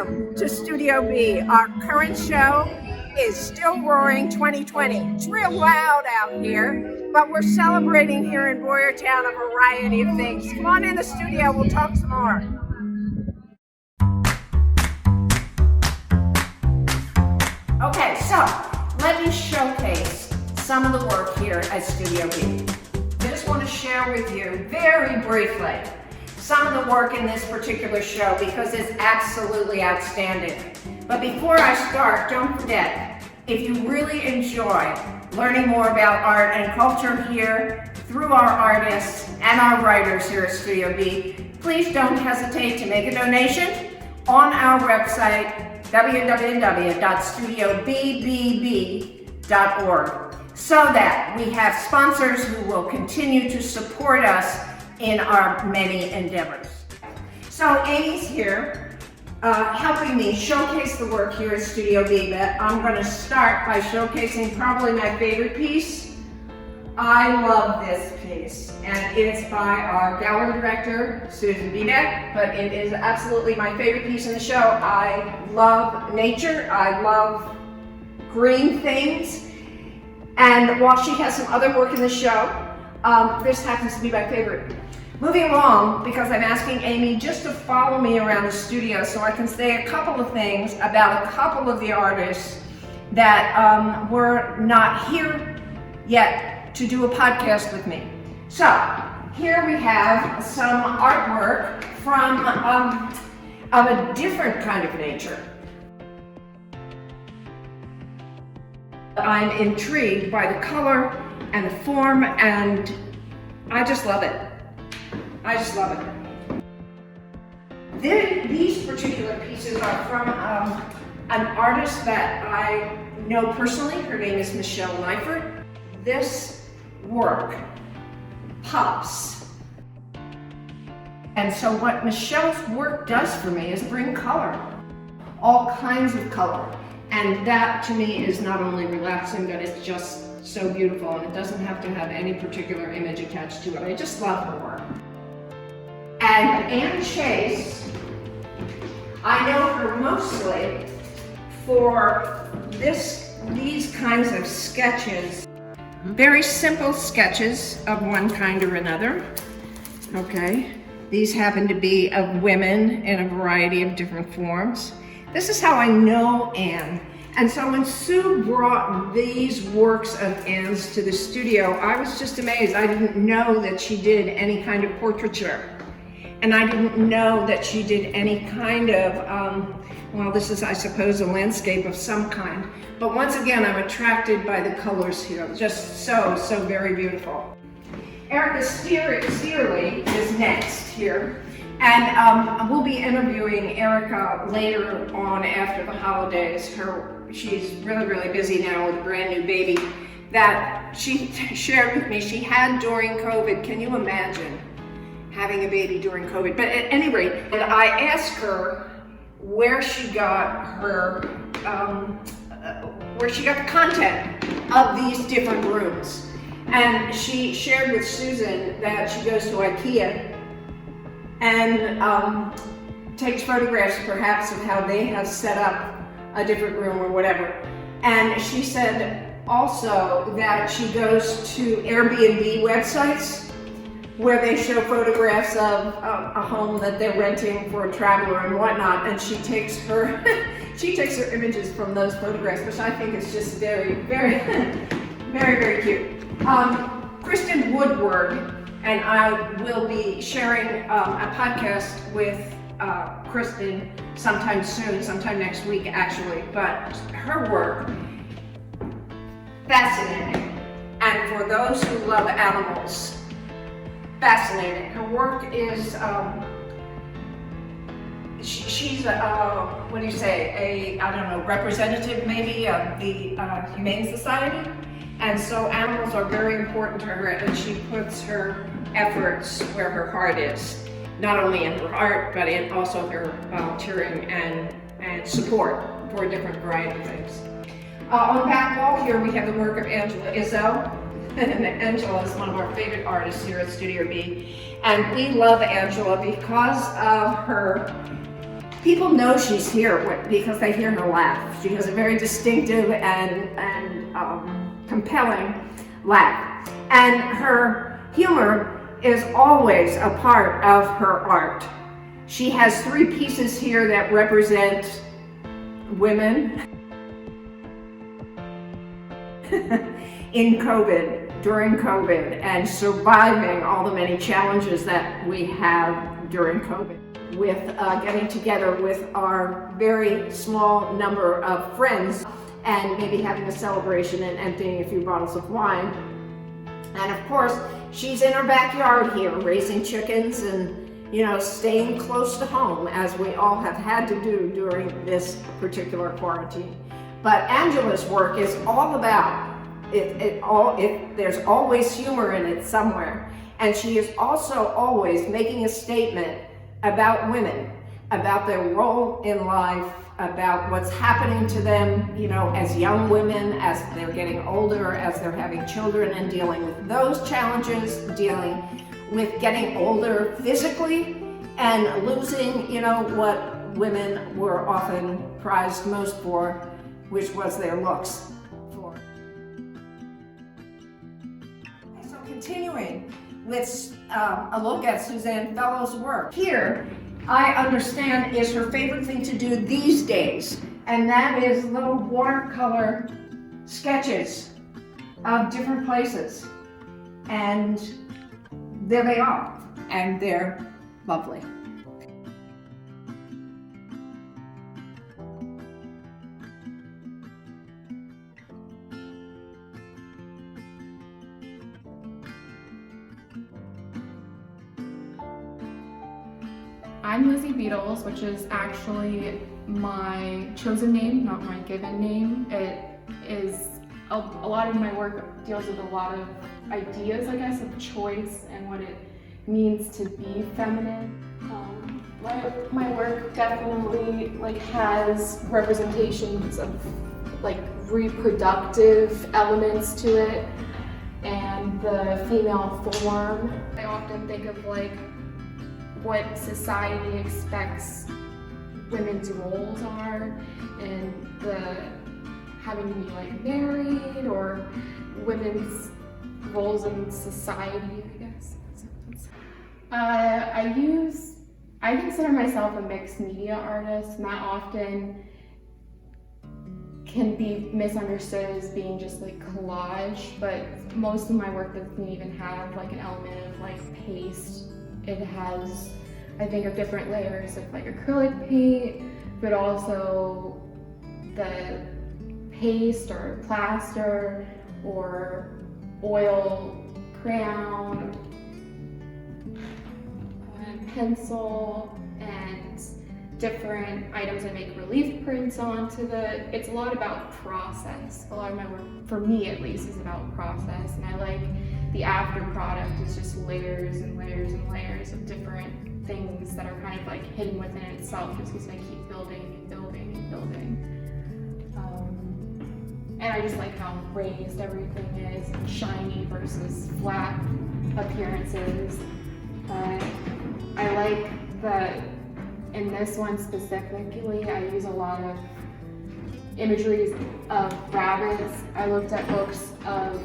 Welcome to Studio B. Our current show is Still Roaring 2020. It's real loud out here, but we're celebrating here in Boyertown a variety of things. Come on in the studio, we'll talk some more. Okay, so let me showcase some of the work here at Studio B. I just want to share with you very briefly some of the work in this particular show because it's absolutely outstanding. But before I start, don't forget, if you really enjoy learning more about art and culture here through our artists and our writers here at Studio B, please don't hesitate to make a donation on our website, www.studiobbb.org, so that we have sponsors who will continue to support us in our many endeavors. So Amy's here helping me showcase the work here at Studio B, but I'm going to start by showcasing probably my favorite piece. I love this piece, and it's by our gallery director, Susan Bedeck, but it is absolutely my favorite piece in the show. I love nature, I love green things, and while she has some other work in the show, this happens to be my favorite. Moving along, because I'm asking Amy just to follow me around the studio so I can say a couple of things about a couple of the artists that were not here yet to do a podcast with me. So, here we have some artwork from of a different kind of nature. I'm intrigued by the color and the form, and I just love it. I just love it. These particular pieces are from an artist that I know personally. Her name is Michelle Neifert. This work pops. And so what Michelle's work does for me is bring color, all kinds of color. And that to me is not only relaxing, but it's just so beautiful, and it doesn't have to have any particular image attached to it. I just love her work. And Anne Chase, I know her mostly for these kinds of sketches. Very simple sketches of one kind or another. Okay, these happen to be of women in a variety of different forms. This is how I know Anne. And so when Sue brought these works of Anne's to the studio, I was just amazed. I didn't know that she did any kind of portraiture. And I didn't know that she did any kind of, well, this is, I suppose, a landscape of some kind. But once again, I'm attracted by the colors here. Just so very beautiful. Erica Steerley is next here. And we'll be interviewing Erica later on after the holidays. She's really busy now with a brand new baby that she shared with me she had during COVID. Can you imagine having a baby during COVID? But at any rate, and I asked her where she got her, where she got the content of these different rooms. And she shared with Susan that she goes to IKEA and takes photographs perhaps of how they have set up a different room or whatever. And she said also that she goes to Airbnb websites where they show photographs of a home that they're renting for a traveler and whatnot, and she takes her images from those photographs, which I think is just very cute. Kristen Woodward and I will be sharing a podcast with Kristen sometime soon, sometime next week actually, but her work, fascinating. And for those who love animals, fascinating. Her work is, she's what do you say, I don't know, representative maybe of the Humane Society. And so animals are very important to her, and she puts her efforts where her heart is, not only in her art, but in also her volunteering and support for a different variety of things. On the back wall here, we have the work of Angela Izzo. And Angela is one of our favorite artists here at Studio B. And we love Angela because of her People know she's here because they hear her laugh. She has a very distinctive and compelling laugh. And her humor is always a part of her art. She has 3 pieces here that represent women in COVID, during COVID, and surviving all the many challenges that we have during COVID. With getting together with our very small number of friends and maybe having a celebration and emptying a few bottles of wine. And of course, she's in her backyard here raising chickens and, you know, staying close to home, as we all have had to do during this particular quarantine. But Angela's work is all about there's always humor in it somewhere. And she is also always making a statement about women, about their role in life, about what's happening to them, you know, as young women, as they're getting older, as they're having children and dealing with those challenges, dealing with getting older physically and losing, you know, what women were often prized most for, which was their looks. So continuing with a look at Suzanne Fellowes' work. Here, I understand, is her favorite thing to do these days, and that is little watercolor sketches of different places. And there they are, and they're lovely. I'm Lizzie Beatles, which is actually my chosen name, not my given name. It is a lot of my work deals with a lot of ideas, I guess, of choice and what it means to be feminine. My work definitely has representations of reproductive elements to it and the female form. I often think of what society expects women's roles are, and the having to be married, or women's roles in society, I guess. I consider myself a mixed media artist, and that often can be misunderstood as being just collage, but most of my work doesn't even have an element of paste. It has, I think, of different layers of acrylic paint, but also the paste or plaster or oil crayon, pencil, and different items I make relief prints onto it's a lot about process. A lot of my work, for me at least, is about process, and I like the after product is just layers and layers and layers of different things that are kind of hidden within itself, just because I keep building and building and building. And I just like how raised everything is, and shiny versus flat appearances. I like that in this one specifically, I use a lot of imageries of rabbits. I looked at books of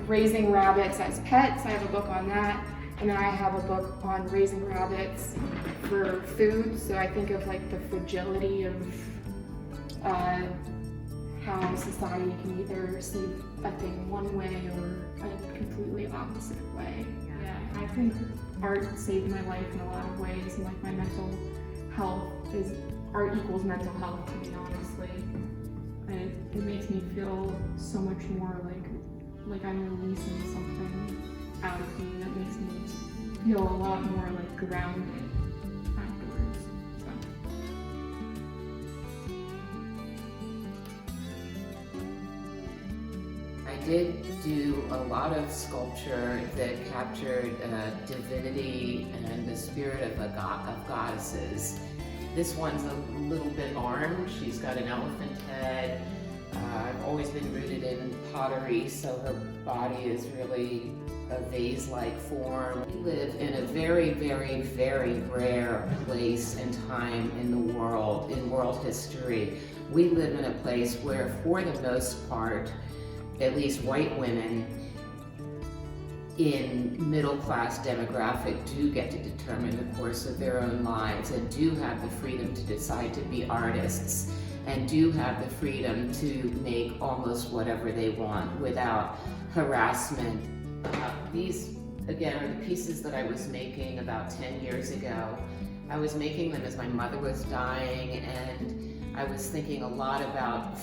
raising rabbits as pets. I have a book on that, and then I have a book on raising rabbits for food. So I think of the fragility of how society can either see a thing one way or a completely opposite way. Yeah, I think art saved my life in a lot of ways, and my mental health art equals mental health, to me, honestly. And it makes me feel so much more like I'm releasing something out of me that makes me feel a lot more grounded afterwards. So. I did do a lot of sculpture that captured divinity and the spirit of goddesses. This one's a little bit armed. She's got an elephant head. I've always been rooted in pottery, so her body is really a vase-like form. We live in a very, very, very rare place and time in the world, in world history. We live in a place where, for the most part, at least white women in middle-class demographic do get to determine the course of their own lives and do have the freedom to decide to be artists and do have the freedom to make almost whatever they want without harassment. These, again, are the pieces that I was making about 10 years ago. I was making them as my mother was dying, and I was thinking a lot about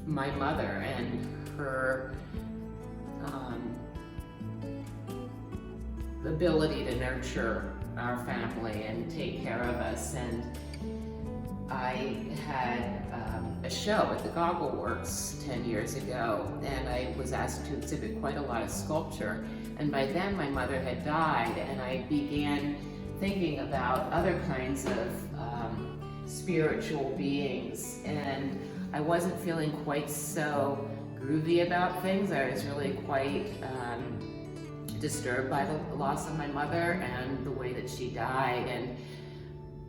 my mother and her ability to nurture our family and take care of us. And I had a show at the Goggle Works 10 years ago, and I was asked to exhibit quite a lot of sculpture. And by then my mother had died, and I began thinking about other kinds of spiritual beings, and I wasn't feeling quite so groovy about things. I was really quite disturbed by the loss of my mother and the way that she died. And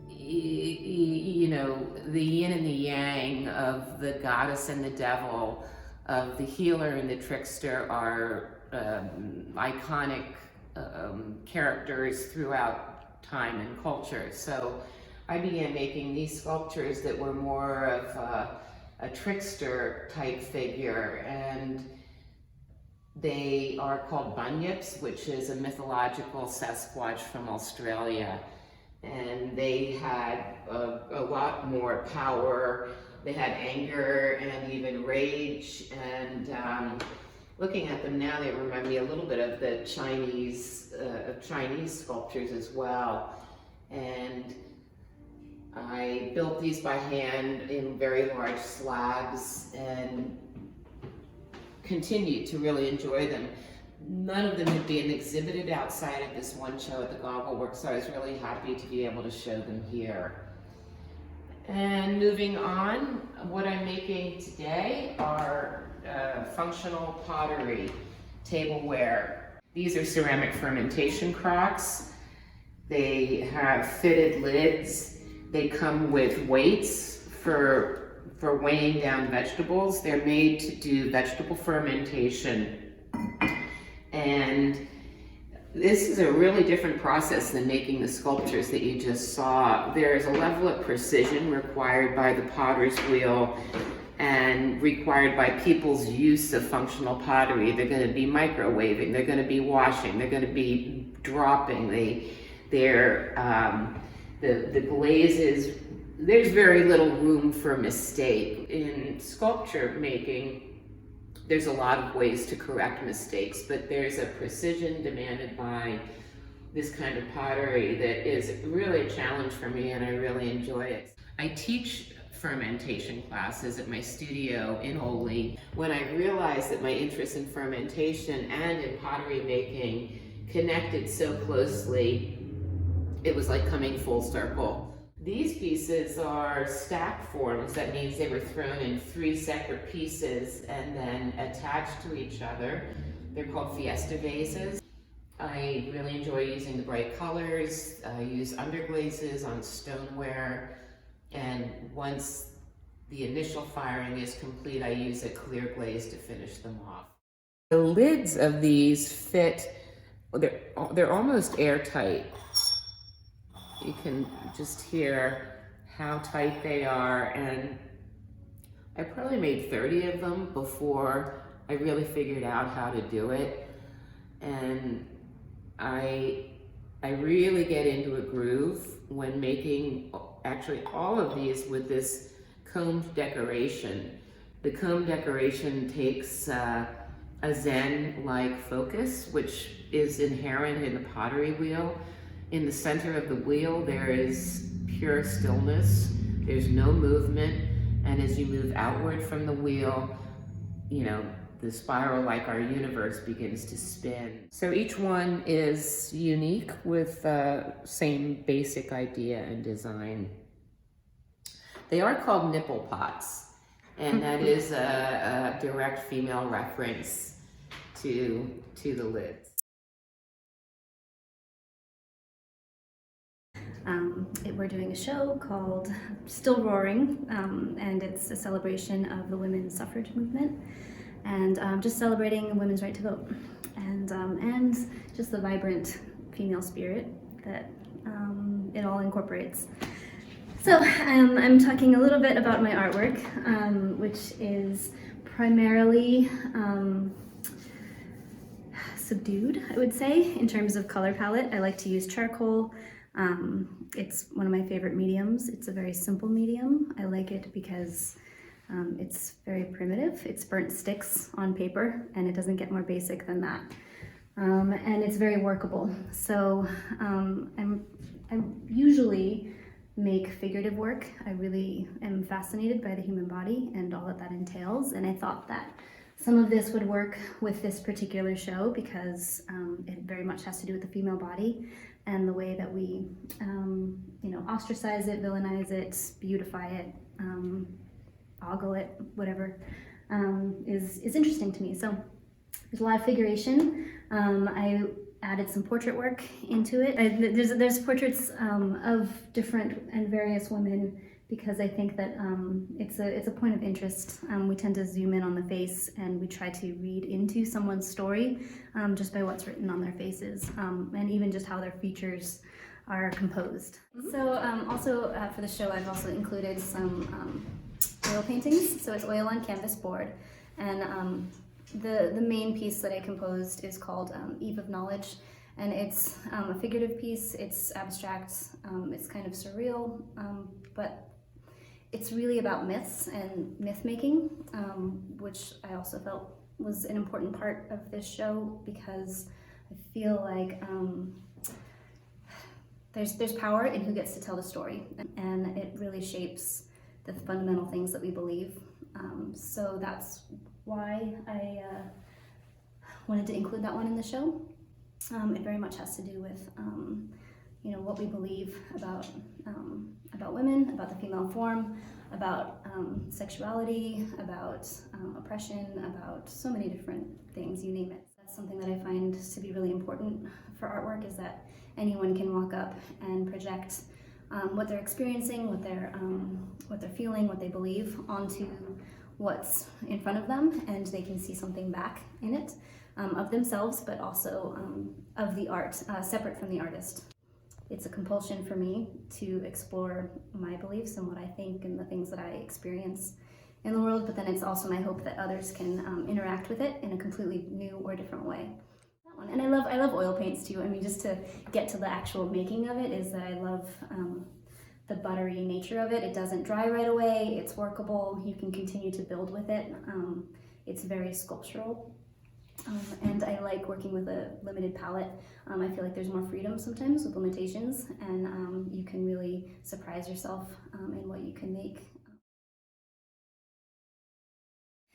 you know, the yin and the yang of the goddess and the devil, of the healer and the trickster are iconic characters throughout time and culture. So I began making these sculptures that were more of a trickster type figure, and they are called bunyips, which is a mythological Sasquatch from Australia. And they had a lot more power. They had anger and even rage. And looking at them now, they remind me a little bit of the Chinese sculptures as well. And I built these by hand in very large slabs and continued to really enjoy them. None of them had been exhibited outside of this one show at the Goggle Works, so I was really happy to be able to show them here. And moving on, what I'm making today are functional pottery, tableware. These are ceramic fermentation crocks. They have fitted lids. They come with weights for weighing down vegetables. They're made to do vegetable fermentation. And this is a really different process than making the sculptures that you just saw. There is a level of precision required by the potter's wheel and required by people's use of functional pottery. They're going to be microwaving, they're going to be washing, they're going to be dropping, the glazes. There's very little room for mistake. In sculpture making, there's a lot of ways to correct mistakes, but there's a precision demanded by this kind of pottery that is really a challenge for me, and I really enjoy it. I teach fermentation classes at my studio in Ole. When I realized that my interest in fermentation and in pottery making connected so closely, it was like coming full circle. These pieces are stack forms. That means they were thrown in 3 separate pieces and then attached to each other. They're called Fiesta vases. I really enjoy using the bright colors. I use underglazes on stoneware, and once the initial firing is complete, I use a clear glaze to finish them off. The lids of these fit, they're almost airtight. You can just hear how tight they are, and I probably made 30 of them before I really figured out how to do it. And I really get into a groove when making actually all of these with this combed decoration. The comb decoration takes a Zen-like focus, which is inherent in the pottery wheel. In the center of the wheel, there is pure stillness. There's no movement. And as you move outward from the wheel, you know, the spiral, like our universe, begins to spin. So each one is unique with the same basic idea and design. They are called nipple pots, and that is a direct female reference to the lids. We're doing a show called Still Roaring, and it's a celebration of the women's suffrage movement, and just celebrating women's right to vote, and just the vibrant female spirit that it all incorporates. So I'm talking a little bit about my artwork, which is primarily subdued, I would say, in terms of color palette. I like to use charcoal. It's one of my favorite mediums. It's a very simple medium. I like it because it's very primitive. It's burnt sticks on paper, and it doesn't get more basic than that. And it's very workable. So I usually make figurative work. I really am fascinated by the human body and all that entails, and I thought that some of this would work with this particular show because it very much has to do with the female body and the way that we, ostracize it, villainize it, beautify it, ogle it, whatever, is interesting to me. So there's a lot of figuration. I added some portrait work into it. There's portraits of different and various women because I think that it's a point of interest. We tend to zoom in on the face and we try to read into someone's story just by what's written on their faces and even just how their features are composed. So also for the show I've also included some oil paintings. So it's oil on canvas board, and the main piece that I composed is called Eve of Knowledge, and it's a figurative piece. It's abstract, it's kind of surreal, but it's really about myths and myth making, which I also felt was an important part of this show because I feel like there's power in who gets to tell the story, and it really shapes the fundamental things that we believe. So that's why I wanted to include that one in the show. It very much has to do with what we believe about women, about the female form, about sexuality, about oppression, about so many different things, you name it. That's something that I find to be really important for artwork, is that anyone can walk up and project what they're experiencing, what they're feeling, what they believe onto what's in front of them, and they can see something back in it of themselves, but also of the art, separate from the artist. It's a compulsion for me to explore my beliefs and what I think and the things that I experience in the world, but then it's also my hope that others can interact with it in a completely new or different way. That one. And I love oil paints too. I mean, just to get to the actual making of it, is that I love the buttery nature of it. It doesn't dry right away, it's workable, you can continue to build with it. It's very sculptural. And I like working with a limited palette. I feel like there's more freedom sometimes with limitations, and you can really surprise yourself in what you can make.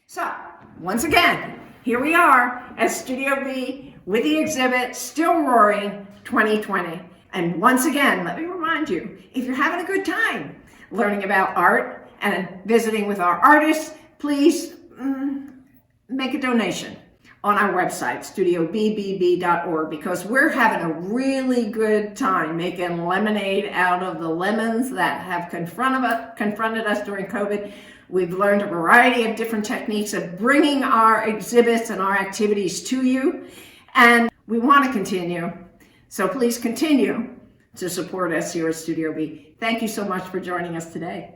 So, once again, here we are at Studio B with the exhibit Still Roaring 2020. And once again, let me remind you, if you're having a good time learning about art and visiting with our artists, please make a donation on our website, studiobbb.org, because we're having a really good time making lemonade out of the lemons that have confronted us during COVID. We've learned a variety of different techniques of bringing our exhibits and our activities to you, and we want to continue. So please continue to support us here at Studio B. Thank you so much for joining us today.